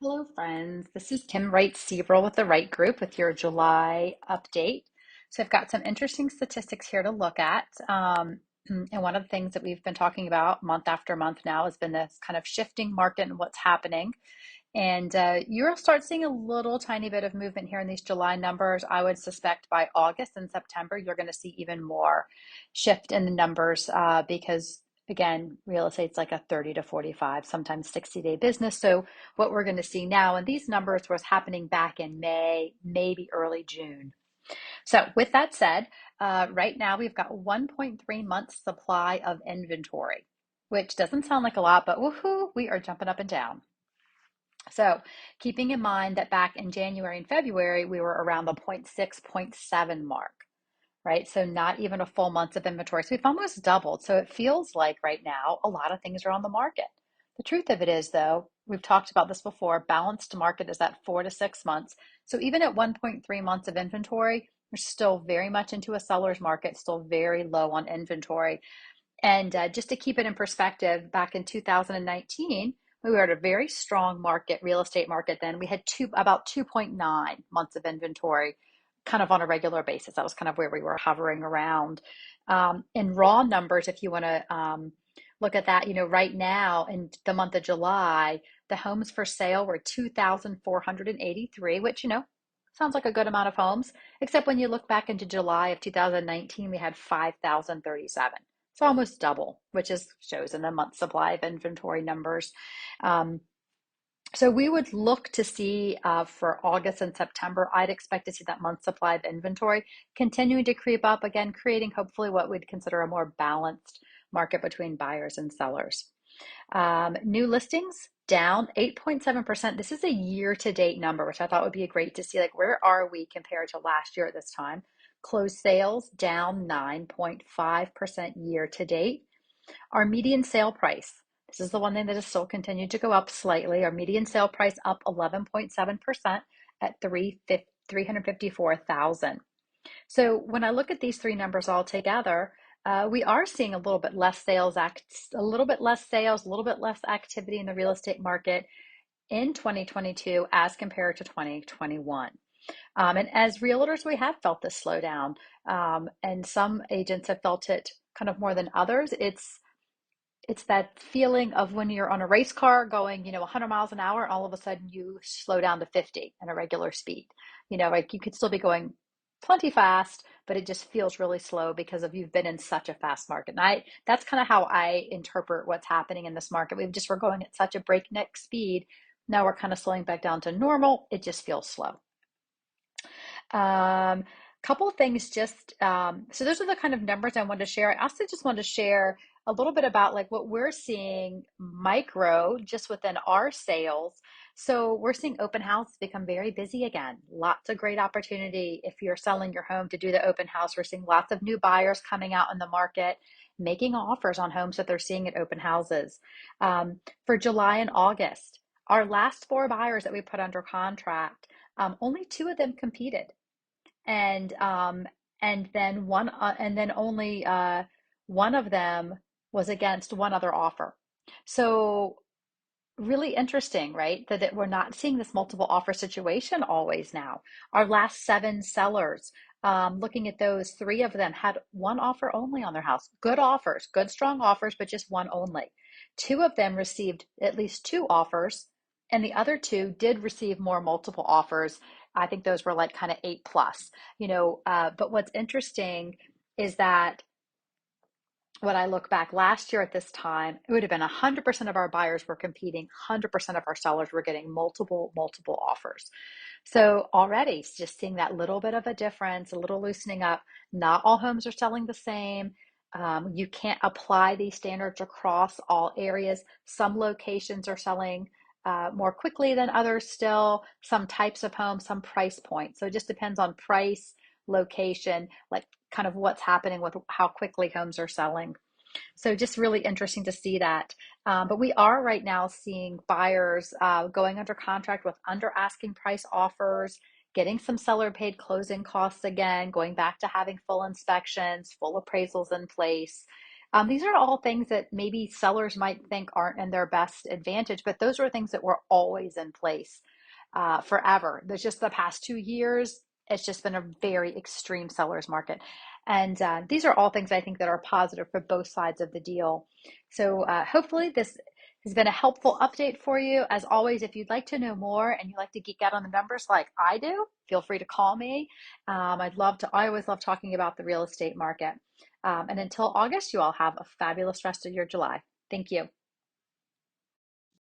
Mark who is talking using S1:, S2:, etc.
S1: Hello, friends. This is Kim Wright Seabrill with the Wright Group with your July update. So, I've got some interesting statistics here to look at. And one of the things that we've been talking about month after month now has been this kind of shifting market and what's happening. And you'll start seeing a little tiny bit of movement here in these July numbers. I would suspect by August and September, you're going to see even more shift in the numbers because, again, real estate's like a 30 to 45, sometimes 60-day business. So, what we're going to see now, and these numbers was happening back in May, maybe early June. So, with that said, right now we've got 1.3 months supply of inventory, which doesn't sound like a lot, but woohoo, we are jumping up and down. So, keeping in mind that back in January and February, we were around the zero point 0.6, zero point 0.7 mark, right? So, not even a full month of inventory. So, we've almost doubled. So, it feels like right now a lot of things are on the market. The truth of it is, though, we've talked about this before, balanced market is at 4 to 6 months. So, even at 1.3 months of inventory, we're still very much into a seller's market, still very low on inventory. And just to keep it in perspective, back in 2019, we were at a very strong market, real estate market then. We had about 2.9 months of inventory kind of on a regular basis. That was kind of where we were hovering around. In raw numbers, if you want to look at that, right now in the month of July, the homes for sale were 2,483, which, sounds like a good amount of homes, except when you look back into July of 2019, we had 5,037. So almost double, which is shows in the month supply of inventory numbers. Um, so we would look to see for August and September, I'd expect to see that month supply of inventory continuing to creep up again, creating hopefully what we'd consider a more balanced market between buyers and sellers. New listings down 8.7%. This is a year-to-date number, which I thought would be great to see. Like, where are we compared to last year at this time? Closed sales down 9.5% year to date. Our median sale price, this is the one thing that has still continued to go up slightly. Our median sale price up 11.7% at 354,000. So when I look at these three numbers all together, we are seeing a little bit less sales a little bit less sales, a little bit less activity in the real estate market in 2022 as compared to 2021. And as realtors, we have felt this slowdown, and some agents have felt it kind of more than others. It's that feeling of when you're on a race car going, 100 miles an hour, and all of a sudden you slow down to 50 in a regular speed. Like you could still be going plenty fast, but it just feels really slow because of you've been in such a fast market. And that's kind of how I interpret what's happening in this market. We're going at such a breakneck speed. Now we're kind of slowing back down to normal. It just feels slow. Couple of things so those are the kind of numbers I wanted to share. I also just wanted to share a little bit about like what we're seeing micro just within our sales. So we're seeing open houses become very busy again. Lots of great opportunity if you're selling your home to do the open house. We're seeing lots of new buyers coming out in the market, making offers on homes that they're seeing at open houses. For July and August, our last four buyers that we put under contract, only two of them competed, and then only one of them was against one other offer. So really interesting, right? That we're not seeing this multiple offer situation always now. Our last seven sellers, looking at those, three of them had one offer only on their house. Good offers, good strong offers, but just one only. Two of them received at least two offers, and the other two did receive more multiple offers. I think those were like kind of 8 plus, but what's interesting is that when I look back last year at this time, it would have been 100% of our buyers were competing, 100% of our sellers were getting multiple offers. So already just seeing that little bit of a difference, a little loosening up. Not all homes are selling the same. You can't apply these standards across all areas. Some locations are selling more quickly than others still, some types of homes, some price points. So it just depends on price, location, like kind of what's happening with how quickly homes are selling. So just really interesting to see that. But we are right now seeing buyers going under contract with under asking price offers, getting some seller paid closing costs again, going back to having full inspections, full appraisals in place. These are all things that maybe sellers might think aren't in their best advantage, but those are things that were always in place forever. There's just the past 2 years, it's just been a very extreme seller's market. And these are all things I think that are positive for both sides of the deal. So hopefully this has been a helpful update for you. As always, if you'd like to know more and you like to geek out on the numbers like I do, feel free to call me. I always love talking about the real estate market. And until August, you all have a fabulous rest of your July. Thank you.